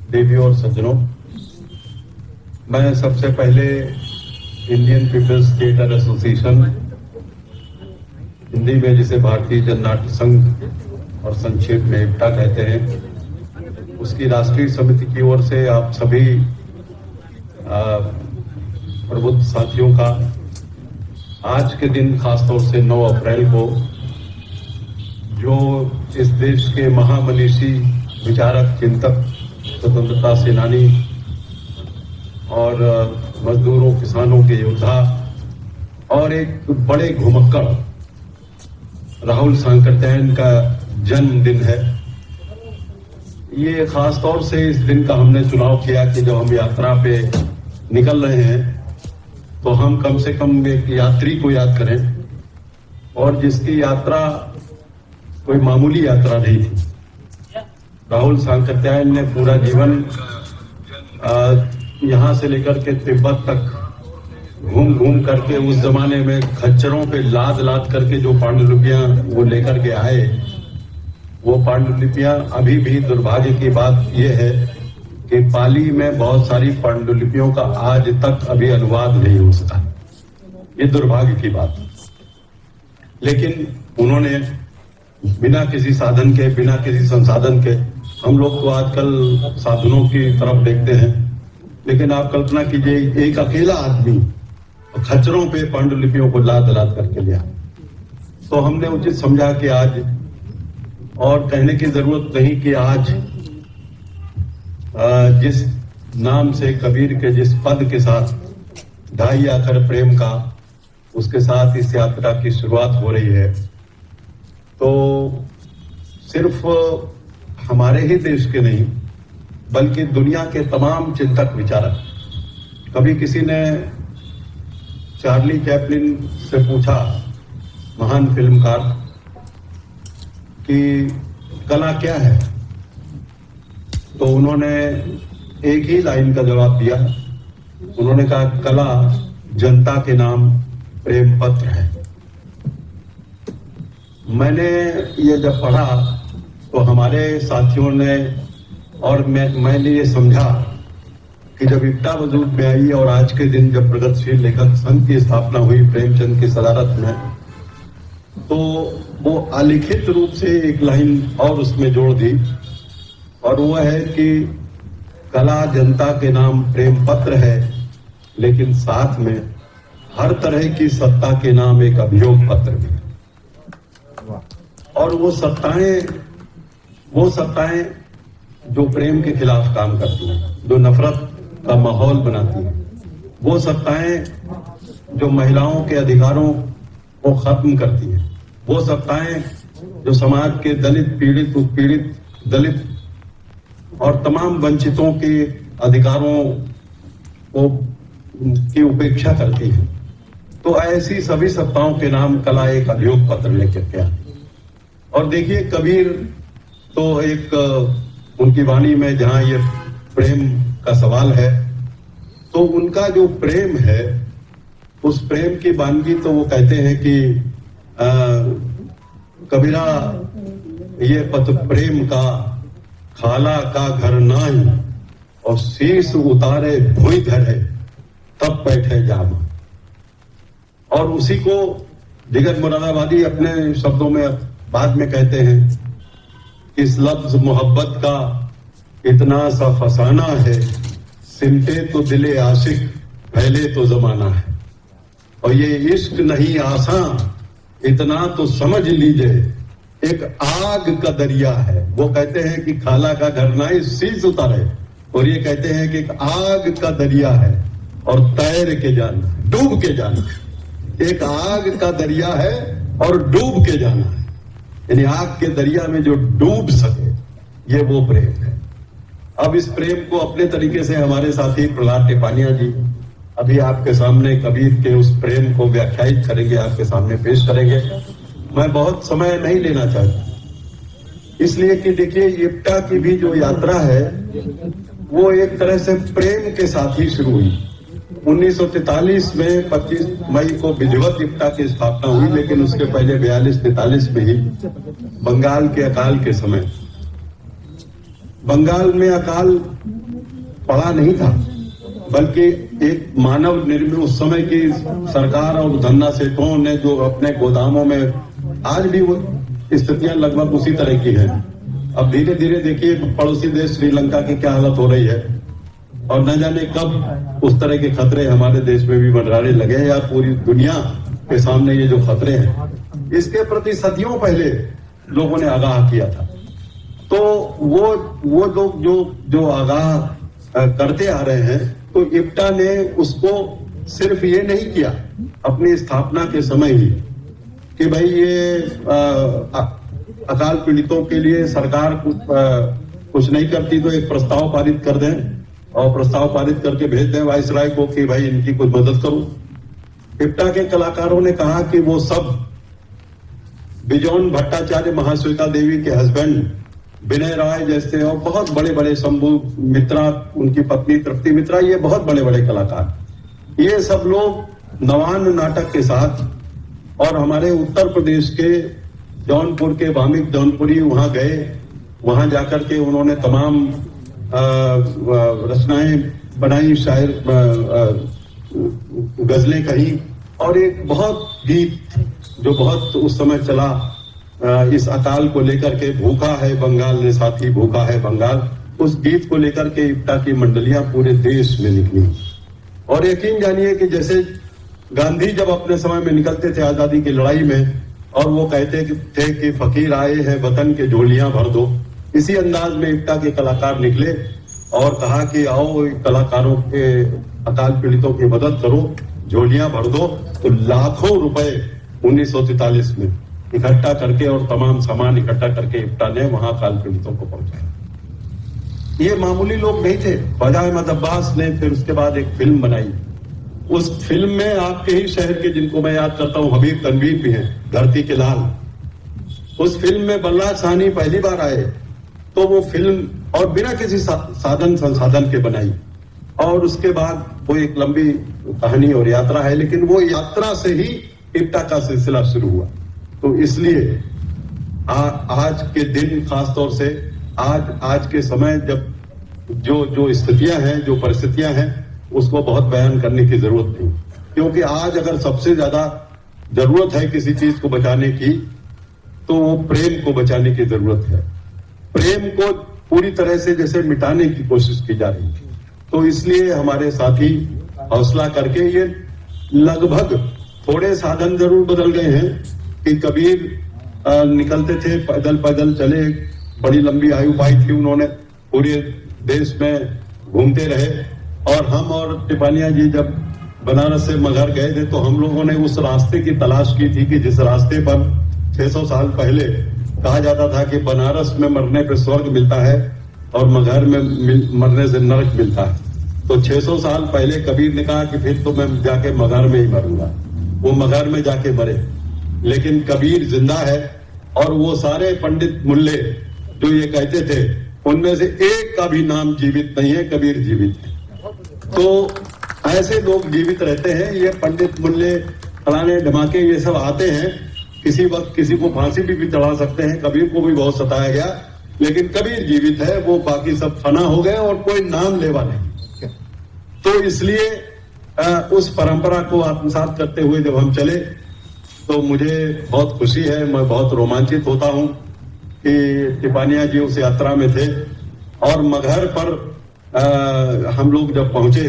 देवियों और सज्जनों, मैं सबसे पहले Indian people's theatre association, Hindi में जिसे भारतीय जननाट्य संघ और संक्षेप में इप्टा कहते हैं, उसकी राष्ट्रीय समिति की ओर से आप सभी प्रबुद्ध साथियों का आज के दिन खासतौर से 9 अप्रैल को, जो इस देश के महामनीषी, विचारक, चिंतक, स्वतंत्रता सेनानी और मजदूरों, किसानों के योद्धा और एक बड़े घुमक्कड़ राहुल सांकृत्यायन का जन्मदिन है। ये खासतौर से इस दिन का हमने चुनाव किया कि जब हम यात्रा पे निकल रहे हैं तो हम कम से कम एक यात्री को याद करें, और जिसकी यात्रा कोई मामूली यात्रा नहीं थी। राहुल सांकृत्यायन ने पूरा जीवन यहाँ से लेकर के तिब्बत तक घूम घूम करके, उस जमाने में खच्चरों पे लाद लाद करके जो पांडुलिपियां वो लेकर के आए, वो पांडुलिपियां अभी भी, दुर्भाग्य की बात यह है कि पाली में बहुत सारी पांडुलिपियों का आज तक अभी अनुवाद नहीं हो सका। ये दुर्भाग्य की बात। लेकिन उन्होंने बिना किसी साधन के, बिना किसी संसाधन के, हम लोग तो आजकल साधनों की तरफ देखते हैं, लेकिन आप कल्पना कीजिए एक अकेला आदमी खच्चरों पे पांडुलिपियों को लाद लाद करके लिया। तो हमने उचित समझा कि आज, और कहने की जरूरत नहीं कि आज जिस नाम से कबीर के जिस पद के साथ ढाई आकर प्रेम का, उसके साथ इस यात्रा की शुरुआत हो रही है, तो सिर्फ हमारे ही देश के नहीं बल्कि दुनिया के तमाम चिंतक, विचारक, कभी किसी ने चार्ली चैपलिन से पूछा, महान फिल्मकार, कि कला क्या है, तो उन्होंने एक ही लाइन का जवाब दिया। उन्होंने कहा, कला जनता के नाम प्रेम पत्र है। मैंने ये जब पढ़ा तो हमारे साथियों ने और मैंने ये समझा कि जब इप्टा वजूद में आई और आज के दिन जब प्रगतिशील लेखक संघ की स्थापना हुई प्रेमचंद की सदारत में, तो वो अलिखित रूप से एक लाइन और उसमें जोड़ दी, और वो है कि कला जनता के नाम प्रेम पत्र है, लेकिन साथ में हर तरह की सत्ता के नाम एक अभियोग पत्र भी है। और वो सत्ताएं जो प्रेम के खिलाफ काम करती हैं, जो नफरत का माहौल बनाती हैं, वो सत्ताएं जो महिलाओं के अधिकारों को खत्म करती हैं, वो सत्ताएं जो समाज के दलित, पीड़ित, उत्पीड़ित, दलित और तमाम वंचितों के अधिकारों को की उपेक्षा करती है। तो ऐसी सभी सत्ताओं के नाम कला एक अभियोग पत्र लेकर के आती है। और देखिए, कबीर तो एक उनकी वाणी में जहां ये प्रेम का सवाल है, तो उनका जो प्रेम है, उस प्रेम की वानगी तो वो कहते हैं कि कबीरा ये पत प्रेम का, खाला का घर नाई, और शीश उतारे भुई धरे, तब बैठे जाम। और उसी को जिगर मुरादाबादी अपने शब्दों में बाद में कहते हैं, इस लफ्ज मोहब्बत का इतना सा फसाना है, सिमटे तो दिले आशिक, पहले तो जमाना है। और ये इश्क नहीं आसान, इतना तो समझ लीजिए, एक आग का दरिया है। वो कहते हैं कि खाला का घर नाई, शीश उतारे, और ये कहते हैं कि एक आग का दरिया है और तैर के जाना, डूब के जाना। एक आग का दरिया है और डूब के जाना है, यानी आग के दरिया में जो डूब सके, ये वो प्रेम है। अब इस प्रेम को अपने तरीके से हमारे साथी प्रहलाद टिपानिया जी अभी आपके सामने कबीर के उस प्रेम को व्याख्यायित करेंगे, आपके सामने पेश करेंगे। मैं बहुत समय नहीं लेना चाहता, इसलिए कि देखिए, इप्टा की भी जो यात्रा है वो एक तरह से प्रेम के साथ ही शुरू हुई। 1943 में 25 मई को विधिवत इप्टा की स्थापना हुई, लेकिन उसके पहले 42-43 में ही बंगाल के अकाल के समय, बंगाल में अकाल पड़ा नहीं था, बल्कि एक मानव निर्मित उस समय की सरकार और धन्ना सेठों ने जो अपने गोदामों में, आज भी वो स्थितियां लगभग उसी तरह की हैं। अब धीरे धीरे देखिए पड़ोसी देश श्रीलंका की क्या हालत हो रही है, और न जाने कब उस तरह के खतरे हमारे देश में भी मंडराने लगे हैं, या पूरी दुनिया के सामने ये जो खतरे हैं, इसके प्रति सदियों पहले लोगों ने आगाह किया था। तो वो लोग जो आगाह करते आ रहे हैं, तो इप्टा ने उसको सिर्फ ये नहीं किया अपनी स्थापना के समय ही कि भाई ये अकाल पीड़ितों के लिए सरकार कुछ नहीं करती तो एक प्रस्ताव पारित कर दें, और प्रस्ताव पारित करके भेज दें वाइसराय को कि भाई इनकी कुछ मदद करो। इप्टा के कलाकारों ने कहा कि वो सब बिजोन भट्टाचार्य, महाश्वेता देवी के हस्बैंड विनय राय जैसे, और बहुत बड़े बड़े शंभू मित्रा, उनकी पत्नी तृप्ति मित्रा, ये बहुत बड़े बड़े कलाकार, ये सब लोग नवान नाटक के साथ, और हमारे उत्तर प्रदेश के जौनपुर के वामिक जौनपुरी वहां गए, वहां जाकर के उन्होंने तमाम रचनाएं बनाई, शायर गजलें कही, और एक बहुत गीत जो बहुत उस समय चला इस अकाल को लेकर के, भूखा है बंगाल ने साथी, भूखा है बंगाल, उस गीत को लेकर के इप्टा की मंडलियां पूरे देश में निकली। और यकीन जानिए कि जैसे गांधी जब अपने समय में निकलते थे आजादी की लड़ाई में, और वो कहते थे कि फकीर आए हैं वतन के झोलियां भर दो, इसी अंदाज में इप्टा के कलाकार निकले और कहा कि आओ कलाकारों के, अकाल पीड़ितों की मदद करो, झोलियां भर दो। तो लाखों रुपए 1943 में इकट्ठा करके और तमाम सामान इकट्ठा करके इप्टा ने वहां अकाल पीड़ितों को पहुंचाया। ये मामूली लोग नहीं थे। ख्वाजा अहमद अब्बास ने फिर उसके बाद एक फिल्म बनाई। उस फिल्म में आपके ही शहर के, जिनको मैं याद करता हूं, हबीब तनवीर भी हैं, धरती के लाल। उस फिल्म में बल्ला साहनी पहली बार आए, तो वो फिल्म और बिना किसी साधन संसाधन के बनाई, और उसके बाद वो एक लंबी कहानी और यात्रा है, लेकिन वो यात्रा से ही इप्टा का सिलसिला शुरू हुआ। तो इसलिए आज के दिन, खासतौर से आज के समय, जब जो स्थितियां हैं, जो परिस्थितियां हैं, उसको बहुत बयान करने की जरूरत नहीं, क्योंकि आज अगर सबसे ज्यादा जरूरत है किसी चीज को बचाने की, तो वो प्रेम को बचाने की जरूरत है। प्रेम को पूरी तरह से जैसे मिटाने की कोशिश की जा रही है। तो इसलिए हमारे साथी हौसला करके, ये लगभग थोड़े साधन जरूर बदल गए हैं कि कबीर निकलते थे, पैदल पैदल चले, बड़ी लंबी आयु पाई थी उन्होंने, पूरे देश में घूमते रहे। और हम और टिपानिया जी जब बनारस से मगहर गए थे, तो हम लोगों ने उस रास्ते की तलाश की थी कि जिस रास्ते पर 600 साल पहले कहा जाता था कि बनारस में मरने पे स्वर्ग मिलता है और मगहर में मरने से नरक मिलता है। तो 600 साल पहले कबीर ने कहा कि फिर तो मैं जाके मगहर में ही मरूंगा। वो मगहर में जाके मरे, लेकिन कबीर जिंदा है, और वो सारे पंडित मुल्ले जो ये कहते थे, उनमें से एक का भी नाम जीवित नहीं है, कबीर जीवित है। तो ऐसे लोग जीवित रहते हैं। ये पंडित मुल्ले, फलाने धमाके, ये सब आते हैं, किसी वक्त किसी को फांसी भी चढ़ा सकते हैं। कबीर को भी बहुत सताया गया, लेकिन कबीर जीवित है, वो बाकी सब फना हो गए और कोई नाम लेवा नहीं। तो इसलिए उस परंपरा को आत्मसात करते हुए जब हम चले, तो मुझे बहुत खुशी है, मैं बहुत रोमांचित होता हूं कि टिपानिया जी उस यात्रा में थे। और मगहर पर हम लोग जब पहुंचे,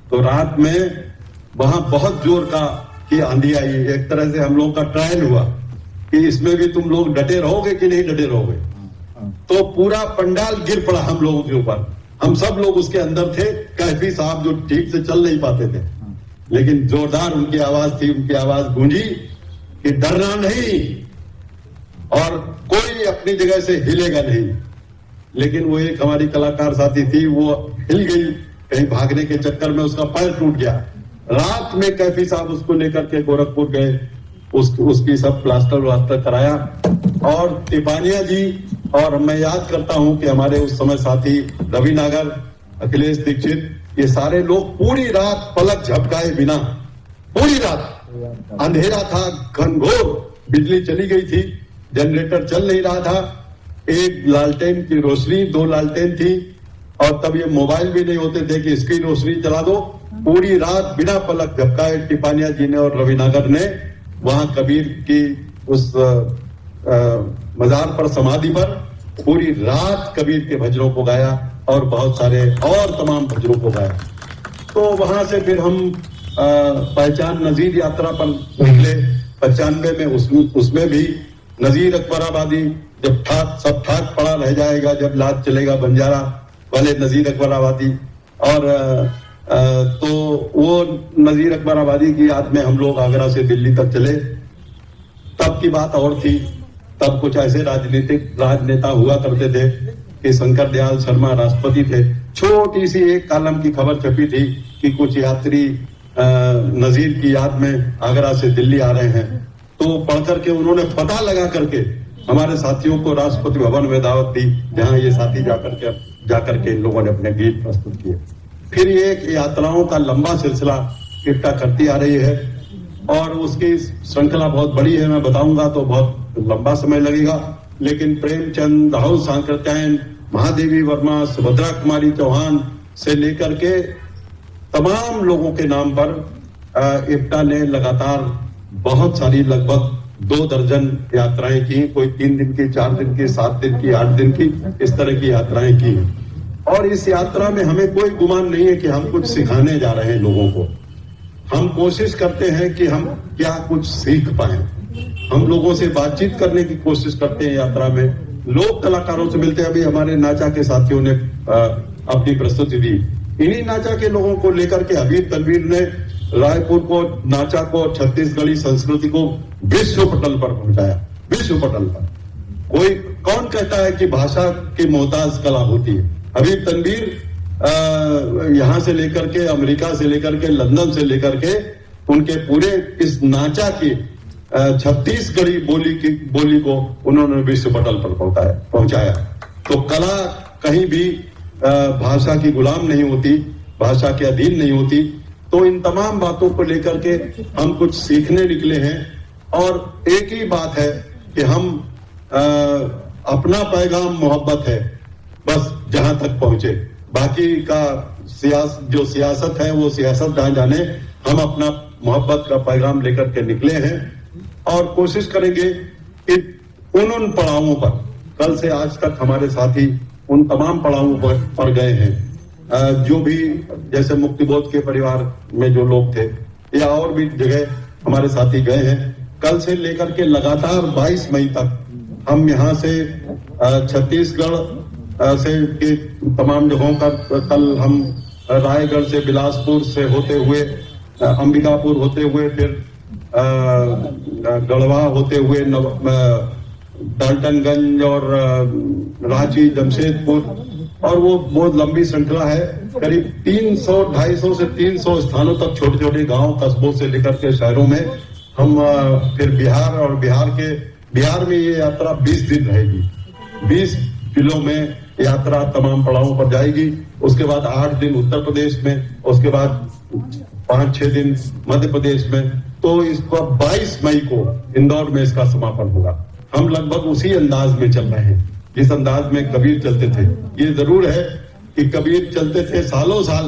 तो रात में वहां बहुत जोर की आंधी आई। एक तरह से हम लोग का ट्रायल हुआ कि इसमें भी तुम लोग डटे रहोगे कि नहीं डटे रहोगे। तो पूरा पंडाल गिर पड़ा हम लोगों के ऊपर। हम सब लोग उसके अंदर थे। कैफी साहब जो ठीक से चल नहीं पाते थे, लेकिन जोरदार उनकी आवाज थी, उनकी आवाज गूंजी कि डरना नहीं और कोई अपनी जगह से हिलेगा नहीं। लेकिन वो एक हमारी कलाकार साथी थी, वो हिल गई कहीं भागने के चक्कर में, उसका पैर टूट गया। रात में कैफी साहब उसको लेकर के गोरखपुर गए, उसकी सब प्लास्टर व्लास्टर कराया। और टिपानिया जी, और मैं याद करता हूं कि हमारे उस समय साथी रवि नागर, अखिलेश दीक्षित, ये सारे लोग पूरी रात पलक झपकाए बिना, पूरी रात अंधेरा था, घनघोर, बिजली चली गई थी, जनरेटर चल नहीं रहा था, एक लालटेन की रोशनी, 2 लालटेन थी, और तब ये मोबाइल भी नहीं होते थे कि स्क्रीन रोशनी चला दो। पूरी रात बिना पलक झपकाए टिपानिया जी ने और रविनागर ने वहां कबीर की उस मजार पर, समाधि पर पूरी रात कबीर के भजनों को गाया और बहुत सारे और तमाम भजनों को गाया। तो वहां से फिर हम पहचान नजीर यात्रा पर निकले 95 में। उसमें भी नजीर अकबराबादी, जब सब ठाक पड़ा रह जाएगा, जब लाद चलेगा बंजारा वाले नजीर अकबराबादी। और तो वो नजीर अकबराबादी की याद में हम लोग आगरा से दिल्ली तक चले। तब की बात और थी, तब कुछ ऐसे राजनेता हुआ करते थे कि शंकर दयाल शर्मा राष्ट्रपति थे। छोटी सी एक कॉलम की खबर छपी थी कि कुछ यात्री नजीर की याद में आगरा से दिल्ली आ रहे हैं। तो पढ़ करके उन्होंने पता लगा करके हमारे साथियों को राष्ट्रपति भवन में दावत दी, जहां ये साथी जाकर के इन लोगों ने अपने गीत प्रस्तुत किए। फिर ये एक यात्राओं का लंबा सिलसिला इफ्ता करती आ रही है और उसकी श्रृंखला बहुत बड़ी है। मैं बताऊंगा तो बहुत लंबा समय लगेगा, लेकिन प्रेमचंद, राहुल सांकृत्यायन, महादेवी वर्मा, सुभद्रा कुमारी चौहान से लेकर के तमाम लोगों के नाम पर इफ्ता ने लगातार बहुत सारी, लगभग 2 दर्जन यात्राएं की। कोई 3 दिन की, 4 दिन की, 7 दिन की, 8 दिन की, इस तरह की यात्राएं की। और इस यात्रा में हमें कोई गुमान नहीं है कि हम कुछ सिखाने जा रहे हैं लोगों को। हम कोशिश करते हैं कि हम क्या कुछ सीख पाए। हम लोगों से बातचीत करने की कोशिश करते हैं यात्रा में, लोक कलाकारों से मिलते हैं। अभी हमारे नाचा के साथियों ने अपनी प्रस्तुति दी। इन्हीं नाचा के लोगों को लेकर के हबीब तनवीर ने रायपुर को, नाचा को, छत्तीसगढ़ी संस्कृति को विश्व पटल पर पहुंचाया। विश्व पटल पर कोई कौन कहता है कि भाषा की मोहताज कला होती है? हबीब तनवीर यहां से लेकर के, अमेरिका से लेकर के, लंदन से लेकर के, उनके पूरे इस नाचा की छत्तीसगढ़ी बोली को उन्होंने विश्व पटल पर पहुंचाया। तो कला कहीं भी भाषा की गुलाम नहीं होती, भाषा के अधीन नहीं होती। तो इन तमाम बातों को लेकर के हम कुछ सीखने निकले हैं। और एक ही बात है कि हम अपना पैगाम मोहब्बत है, बस जहां तक पहुंचे। बाकी का जो सियासत है वो सियासत जहां जाने, हम अपना मोहब्बत का पैगाम लेकर के निकले हैं और कोशिश करेंगे कि उन पड़ावों पर, कल से आज तक हमारे साथी उन तमाम पड़ावों पर गए हैं, जो भी जैसे मुक्तिबोध के परिवार में जो लोग थे या और भी जगह हमारे साथी गए हैं। कल से लेकर के लगातार 22 मई तक हम यहाँ से छत्तीसगढ़ से के तमाम जगहों का, कल हम रायगढ़ से, बिलासपुर से होते हुए, अंबिकापुर होते हुए, फिर गढ़वा होते हुए, डाल्टनगंज और रांची, जमशेदपुर, और वो बहुत लंबी श्रृंखला है। करीब 250 से 300 स्थानों तक, छोटे छोटे गांव, कस्बों से लेकर के शहरों में हम फिर बिहार, और बिहार में ये यात्रा 20 दिन रहेगी। 20 जिलों में यात्रा तमाम पड़ावों पर जाएगी। उसके बाद 8 दिन उत्तर प्रदेश में, उसके बाद 5-6 दिन मध्य प्रदेश में। तो इसको 22 मई को इंदौर में इसका समापन होगा। हम लगभग उसी अंदाज में चल रहे हैं जिस अंदाज में कबीर चलते थे। ये जरूर है कि कबीर चलते थे सालों साल,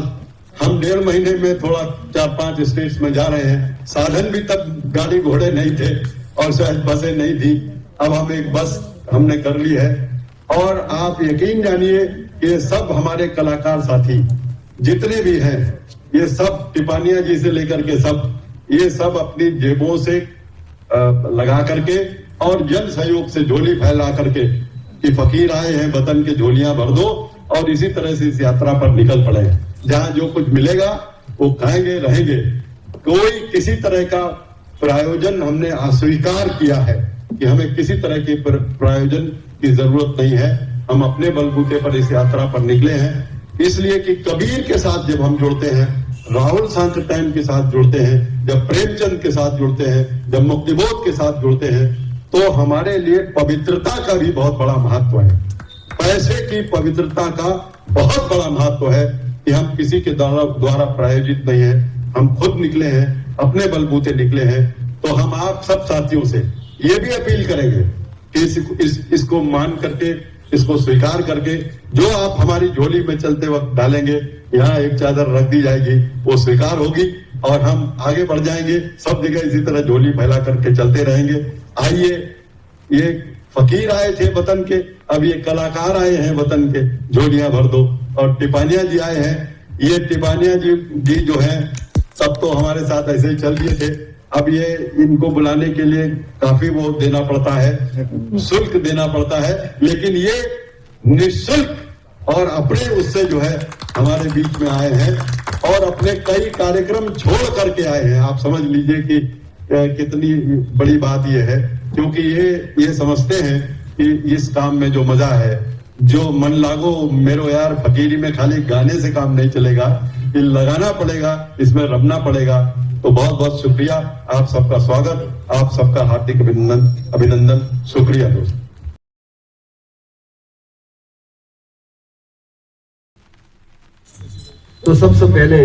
हम 1.5 महीने में थोड़ा 4-5 स्टेट्स में जा रहे हैं। साधन भी तब गाड़ी घोड़े नहीं थे और शायद बसें नहीं थी। अब हम एक बस हमने कर ली है। और आप यकीन जानिए कि सब हमारे कलाकार साथी जितने भी हैं, ये सब टिपानिया जी से लेकर के सब, ये सब अपनी जेबों से लगा करके और जन सहयोग से झोली फैला करके कि फकीर आए हैं, वतन के झोलियां भर दो, और इसी तरह से इस यात्रा पर निकल पड़े। जहां जो कुछ मिलेगा वो खाएंगे, रहेंगे। कोई किसी तरह का प्रायोजन हमने अस्वीकार किया है कि हमें किसी तरह के प्रायोजन की जरूरत नहीं है। हम अपने बलबूते पर इस यात्रा पर निकले हैं, इसलिए कि कबीर के साथ जब हम जुड़ते हैं, राहुल सांकृत्यायन के साथ जुड़ते हैं, जब प्रेमचंद के साथ जुड़ते हैं, जब मुक्तिबोध के साथ जुड़ते हैं, तो हमारे लिए पवित्रता का भी बहुत बड़ा महत्व है। पैसे की पवित्रता का बहुत बड़ा महत्व है कि हम किसी के द्वारा प्रायोजित नहीं है, हम खुद निकले हैं, अपने बलबूते निकले हैं। तो हम आप सब साथियों से ये भी अपील करेंगे कि इसको मान करके इसको स्वीकार करके जो आप हमारी झोली में चलते वक्त डालेंगे, यहाँ एक चादर रख दी जाएगी, वो स्वीकार होगी और हम आगे बढ़ जाएंगे। सब जगह इसी तरह झोली फैला करके चलते रहेंगे। आइए, ये फकीर आए थे वतन के, अब ये कलाकार आए हैं वतन के, झोलियां भर दो। और टिपानिया जी आए हैं। ये टिपानिया जी जो है तब तो हमारे साथ ऐसे ही चल दिए थे, अब ये इनको बुलाने के लिए काफी वो देना पड़ता है, शुल्क देना पड़ता है, लेकिन ये निःशुल्क और अपने उससे जो है हमारे बीच में आए हैं और अपने कई कार्यक्रम छोड़ करके आए हैं। आप समझ लीजिए कि कितनी बड़ी बात ये है, क्योंकि ये समझते हैं कि इस काम में जो मजा है, जो मन लागो मेरो यार, फकीरी में खाली गाने से काम नहीं चलेगा, ये लगाना पड़ेगा, इसमें रमना पड़ेगा। तो बहुत बहुत शुक्रिया, आप सबका स्वागत, आप सबका हार्दिक अभिनंदन। शुक्रिया दोस्त। तो सबसे पहले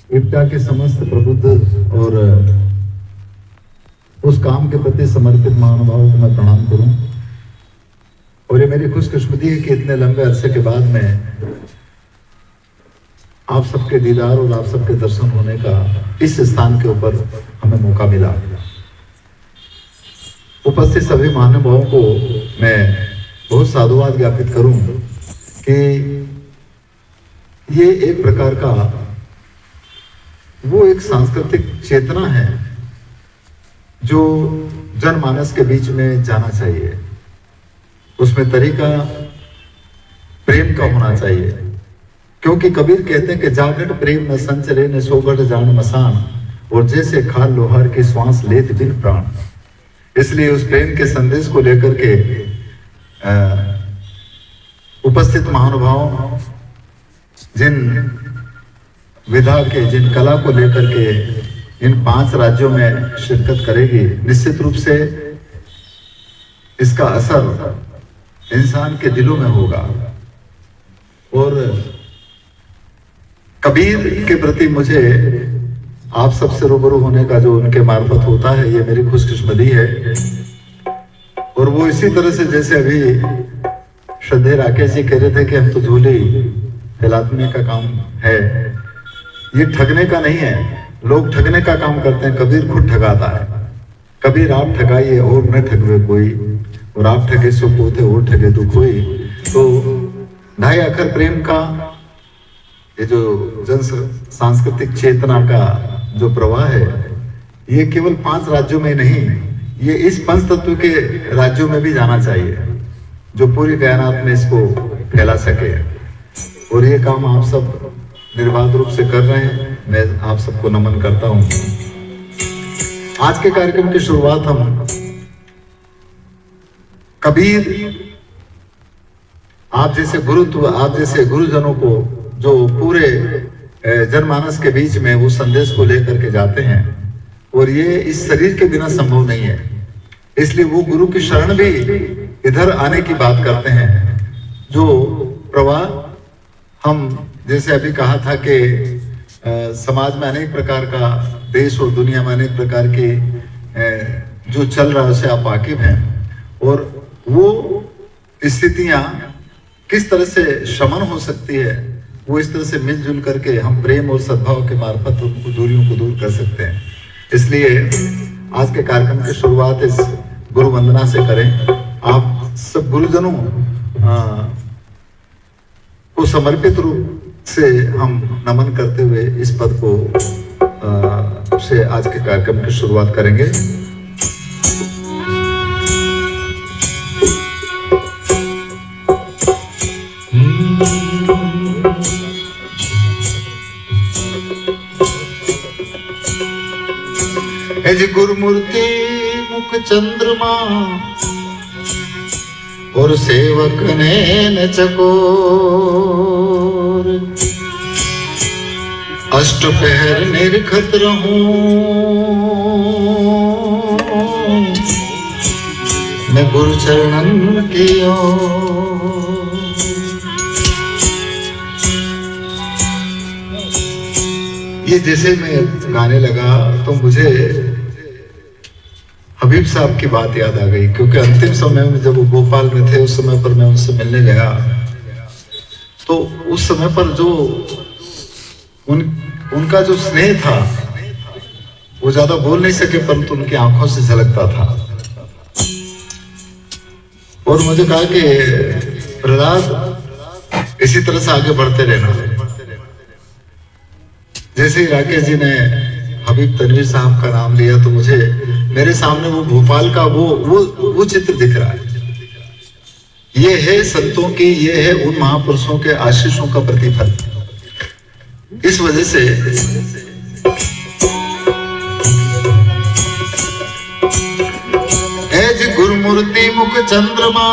इब्टा के समस्त प्रबुद्ध और उस काम के प्रति समर्पित महानुभावों को मैं प्रणाम करूं। और ये मेरी खुशकिस्मती है कि इतने लंबे अरसे के बाद में आप सबके दीदार और आप सबके दर्शन होने का इस स्थान के ऊपर हमें मौका मिला। उपस्थित सभी महानुभावों को मैं बहुत साधुवाद ज्ञापित करूं कि ये एक प्रकार का वो एक सांस्कृतिक चेतना है जो जनमानस के बीच में जाना चाहिए। उसमें तरीका प्रेम का होना चाहिए, क्योंकि कबीर कहते हैं कि जागट प्रेम न संचरे न सोगट जान मसान, और जैसे खाल लोहार की श्वास लेत बिन प्राण। इसलिए उस प्रेम के संदेश को लेकर के उपस्थित महानुभाव जिन विधा के, जिन कला को लेकर के इन 5 राज्यों में शिरकत करेगी, निश्चित रूप से इसका असर इंसान के दिलों में होगा। और कबीर के प्रति मुझे आप सबसे रूबरू होने का जो उनके मार्फत होता है, ये मेरी खुशकिस्मती है। और वो इसी तरह से जैसे अभी श्रद्धेय राकेश जी कह रहे थे कि हम तो झोली फैलाने का काम है, ये ठगने का नहीं है। लोग ठगने का काम करते हैं, कबीर खुद ठगाता है। कबीर आप ठगाइए और न ठगवे कोई, और आप ठगे सो पोते और ठगे तो कोई। तो 2.5 अक्षर प्रेम का ये जो जन सांस्कृतिक चेतना का जो प्रवाह है, ये केवल 5 राज्यों में नहीं, ये इस पंचतत्व के राज्यों में भी जाना चाहिए, जो पूरी कायनात में इसको फैला सके। और ये काम आप सब निर्बाध रूप से कर रहे हैं, मैं आप सबको नमन करता हूं। आज के कार्यक्रम की शुरुआत हम कबीर, आप जैसे गुरुत्व, आप जैसे गुरुजनों को जो पूरे जनमानस के बीच में वो संदेश को लेकर के जाते हैं, और ये इस शरीर के बिना संभव नहीं है। इसलिए वो गुरु की शरण भी इधर आने की बात करते हैं। जो प्रवाह हम जैसे अभी कहा था कि समाज में अनेक प्रकार का, देश और दुनिया में अनेक प्रकार के जो चल रहा है उसे आप वाकिफ हैं, और वो स्थितियां किस तरह से शमन हो सकती है, वो इस तरह से मिलजुल करके हम प्रेम और सद्भाव के मार्फत उनको दूरियों को दूर कर सकते हैं। इसलिए आज के कार्यक्रम की शुरुआत इस गुरु वंदना से करें। आप सब गुरुजनों को समर्पित रूप से हम नमन करते हुए इस पद को से आज के कार्यक्रम की शुरुआत करेंगे। गुरुमूर्ति मुख चंद्रमा और सेवक नैन चकोर, अष्ट पहर निरखत रहूं मैं गुरु चरणन की ओर। ये जैसे मैं गाने लगा तो मुझे हबीब साहब की बात याद आ गई, क्योंकि अंतिम समय में जब वो भोपाल में थे उस समय पर मैं उनसे मिलने गया, तो उस समय पर जो उनका जो स्नेह था वो ज्यादा बोल नहीं सके, परंतु उनकी आंखों से झलकता था। और मुझे कहा कि प्रहलाद इसी तरह से आगे बढ़ते रहना। जैसे ही राकेश जी ने हबीब तनवीर साहब का नाम लिया तो मुझे मेरे सामने वो भोपाल का वो चित्र दिख रहा है। ये है संतों की, ये है उन महापुरुषों के आशीषों का प्रतिफल। इस वजह से ऐज गुरुमूर्ति मुख चंद्रमा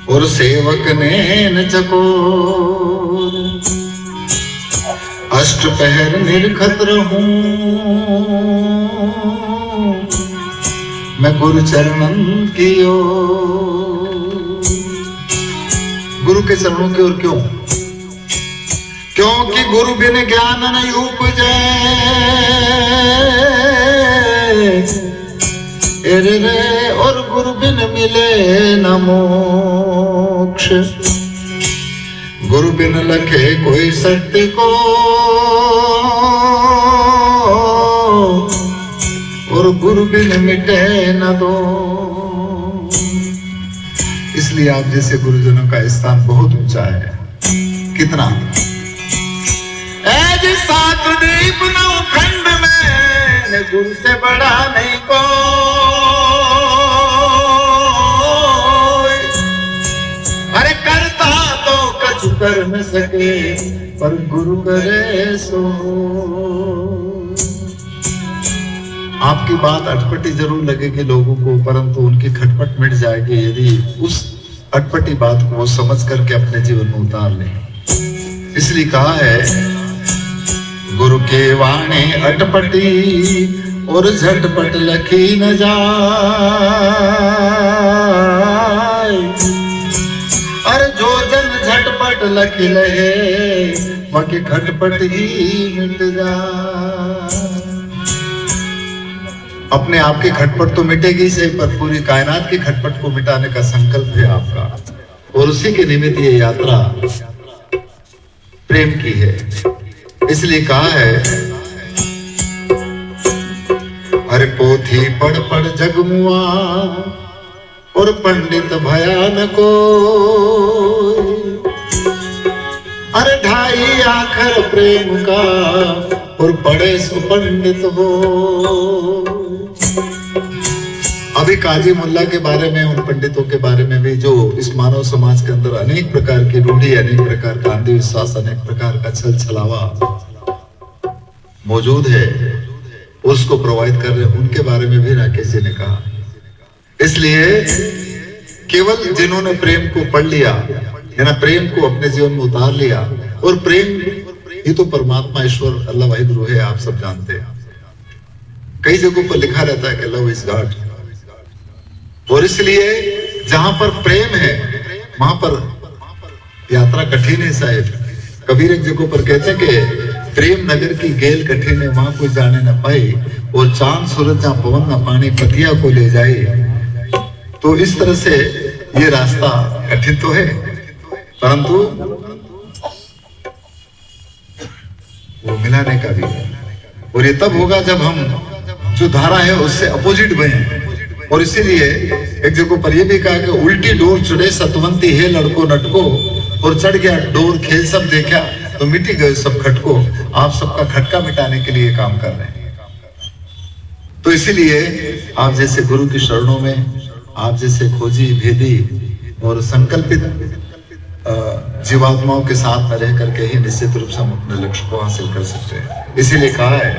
और सेवक नैन चकोर, अष्ट पहर निर्खत रहूं मैं गुरु चरणन की ओर। गुरु के चरणों की ओर क्यों? क्योंकि गुरु बिन ज्ञान नहीं उपजे रे, और गुरु बिन मिले न मोक्ष। गुरु बिन लखे कोई शक्ति को और गुरु बिन मिटे न दो। इसलिए आप जैसे गुरुजनों का स्थान बहुत ऊंचा है। कितना? ऐज सात दीप नौ खंड में गुरु से बड़ा नहीं कोई। अरे करता तो कछु कर न सके पर गुरु करे सो। आपकी बात अटपटी जरूर लगेगी लोगों को, परंतु उनकी खटपट मिट जाएगी यदि उस अटपटी बात को वो समझ करके अपने जीवन में उतार लें। इसलिए कहा है गुरु के वाणी अटपटी और झटपट लखी न जाए। अरे जो जन झटपट लखी लहे बाकी खटपट ही मिट जाए। अपने आप की खटपट तो मिटेगी से, पर पूरी कायनात की खटपट को मिटाने का संकल्प है आपका, और उसी के निमित्त ये यात्रा प्रेम की है। इसलिए कहा है अरे पोथी पढ़ पढ़ जगमुआ और पंडित भयान को। अरे ढाई आखर प्रेम का और पढ़े सो पंडित हो। अभी काजी मुल्ला के बारे में, उन पंडितों के बारे में भी जो इस मानव समाज के अंदर अनेक प्रकार की रूढ़ी, अनेक प्रकार का अंधविश्वास, अनेक प्रकार का छल छलावा मौजूद है, उसको प्रोवाइड कर रहे हैं, उनके बारे में भी राकेश जी ने कहा। इसलिए केवल जिन्होंने प्रेम को पढ़ लिया, यानी प्रेम को अपने जीवन में उतार लिया, और प्रेम ये तो परमात्मा ईश्वर अल्लाह वाहिद रूह है, आप सब जानते हैं। कई जगहों पर लिखा रहता है कि लव इज गॉड, और इसलिए जहां पर प्रेम है वहां पर यात्रा कठिन है साहिब। कबीर एक जगह पर कहते हैं कि प्रेम नगर की गेल कठिन है, वहां कोई जाने न पाई, और चांद सूरज जहां पवन न पानी पतिया को ले जाए। तो इस तरह से ये रास्ता कठिन तो है, परंतु वो मिलाने का भी है। और ये तब होगा जब हम जो धारा है उससे अपोजिट बने। और इसीलिए एक जगह पर यह भी कहा कि उल्टी डोर चढ़े सतवंती है लड़को नटको, और चढ़ गया डोर खेल सब देखा तो मिटी गए सब खटको। आप सबका खटका मिटाने के लिए काम कर रहे हैं। तो इसीलिए आप जैसे गुरु की शरणों में, आप जैसे खोजी भेदी और संकल्पित जीवात्माओं के साथ में रह करके ही निश्चित रूप से हम अपने लक्ष्य को हासिल कर सकते हैं। इसीलिए कहा है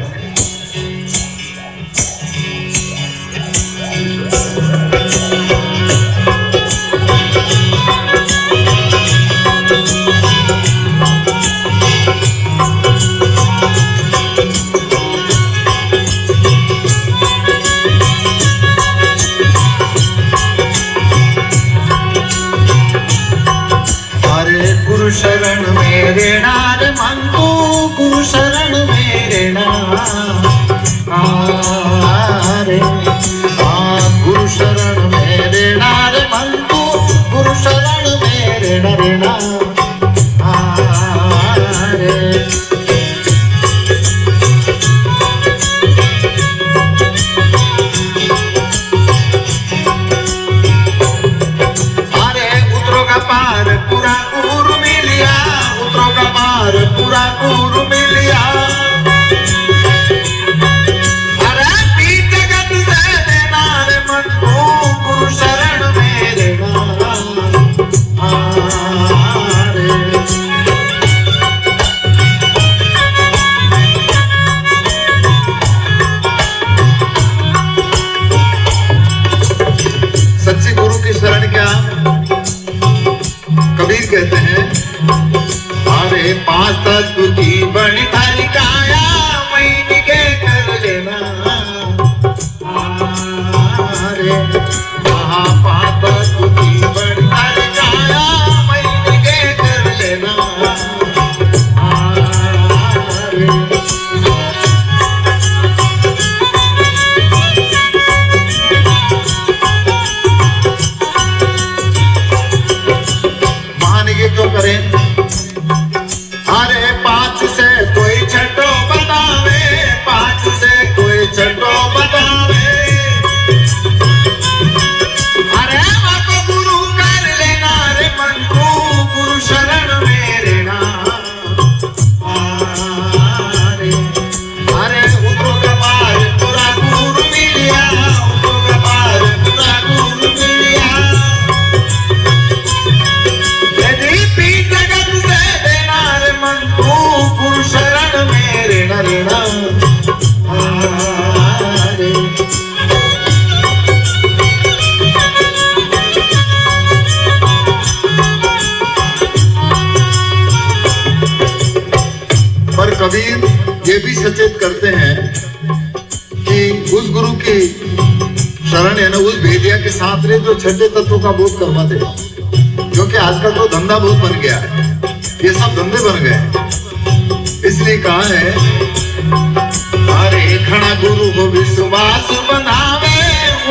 शरण मेरे नार मंगू, गुरु शरण मेरे नारे रे महापाप तुझी बढ़कर जाया मैं के कर लेना रे। महानिगे क्यों करें? अरे 5 से कोई छठो बतावे, 5 से कोई छठो बतावे। अरे माँ को गुरु कर लेना रे मन को, गुरु शरण में रहना। अरे उतरो कपार पूरा गुरु मिलिया, उतरो कपार पूरा गुरु मिलिया। यदि पीठ जगत से देना रे मन को, गुरु शरण में रहना रहना। पर कबीर ये भी सचेत करते हैं कि उस गुरु की शरण है ना, उस भेदिया के साथ रहे जो छठे तत्व का बोध करवाते। क्योंकि आजकल तो धंधा बहुत बन गया है, ये सब धंधे बन गए। इसलिए कहा है अरे खड़ा गुरु को विश्वास बनावे,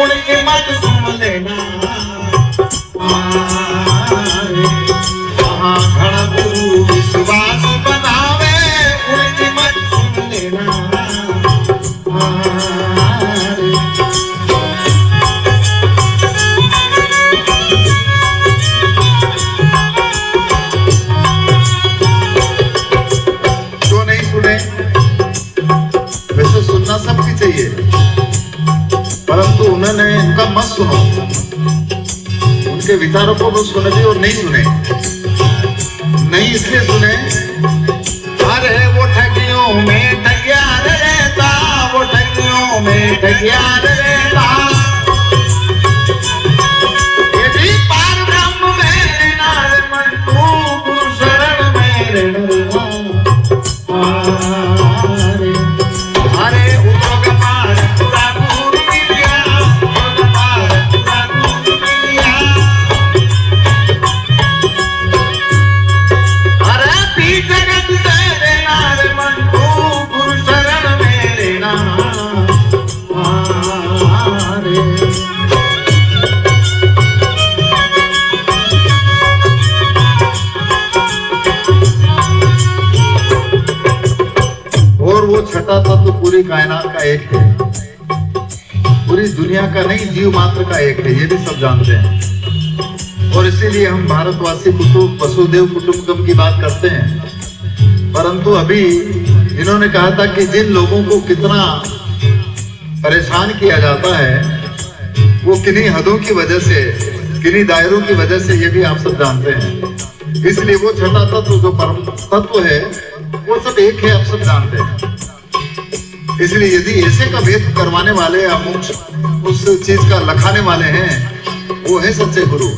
उनके मत सुन लेना। खड़ा गुरु विश्वास बनावे, उनकी मत सुन लेना। क्यों नहीं सुने? वैसे सुनना सबकी चाहिए, परंतु उन्होंने उनका मत सुनो, उनके विचारों को वो सुने भी और नहीं सुने। नहीं इसलिए सुने, अरे वो ठगियों में ठगिया रहता, वो ठगियों में ठगिया रहता। यदि पार ब्रह्म में रहना रे मन को, गुरु शरण में रहना। अरे उतरो कपार पूरा गुरु मिलिया, उतरो कपार पूरा गुरु मिलिया। अरे पीठ जगत से देना रे मन को, गुरु शरण में रहना। और वो छठा तत्व पूरी कायनात का एक है, पूरी दुनिया का नहीं, जीव मात्र का एक है, ये भी सब जानते हैं। और इसीलिए हम भारतवासी कुटुंब वसुदेव कुटुंबकम की बात करते हैं। परंतु अभी इन्होंने कहा था कि जिन लोगों को कितना परेशान किया जाता है, वो किन्हीं हदों की वजह से, किन्हीं दायरों की वजह से, ये भी आप सब जानते हैं। इसलिए वो छठा तत्व जो परम तत्व है, वो सब एक है, आप सब जानते हैं। इसलिए यदि ऐसे का भेद करवाने वाले या मोक्ष उस चीज का लखाने वाले हैं, वो है सच्चे गुरु।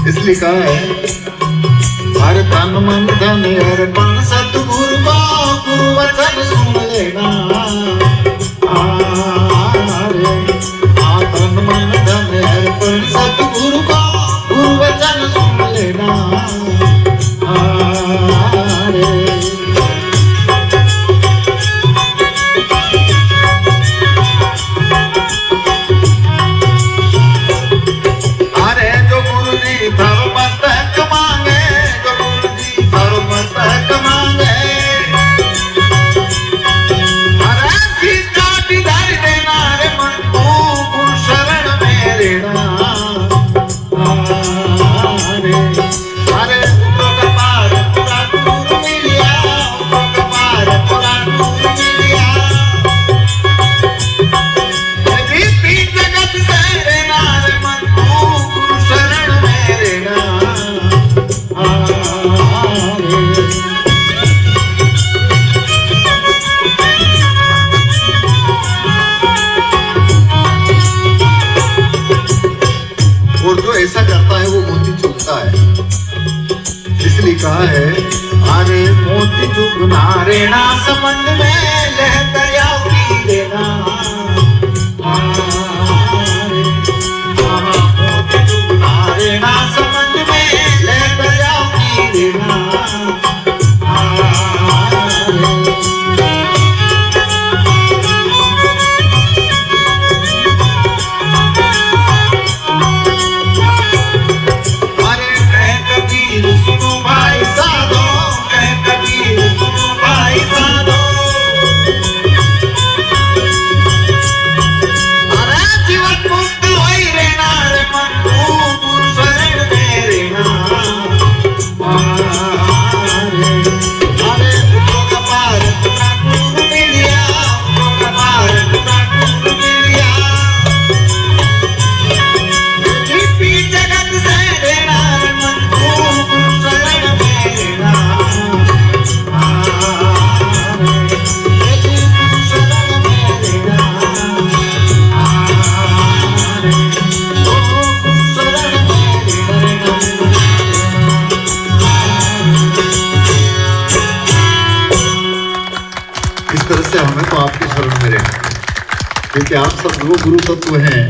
इसलिए कहा है हर तन मन धन अर्पण सतगुरु को, गुरु वचन सुन लेना। तन मन धन अर्पण सतगुरु को, गुरु वचन सुन लेना। अरे जो गुरु जी थारो मस्तक मांगे, जो गुरु जी थारो मस्तक मांगे। इस तरह से हमें तो आपकी शरण में रहना, क्योंकि आप सब वो गुरु तत्व हैं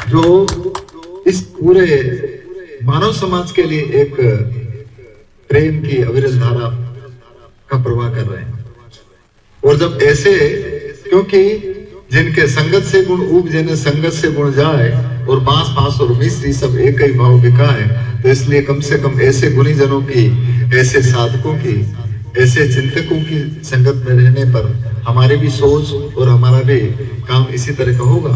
जो इस पूरे मानव समाज के लिए एक प्रेम की अविरल धारा का प्रवाह कर रहे हैं। और जब ऐसे, क्योंकि जिनके संगत से गुण उपजे संगत से गुण जाए, और बांस फांस और मिश्री सब एक ही भाव बिकाए, तो इसलिए कम से कम ऐसे गुणी जनों की, ऐसे साधकों की, ऐसे चिंतकों की संगत में रहने पर हमारी भी सोच और हमारा भी काम इसी तरह का होगा।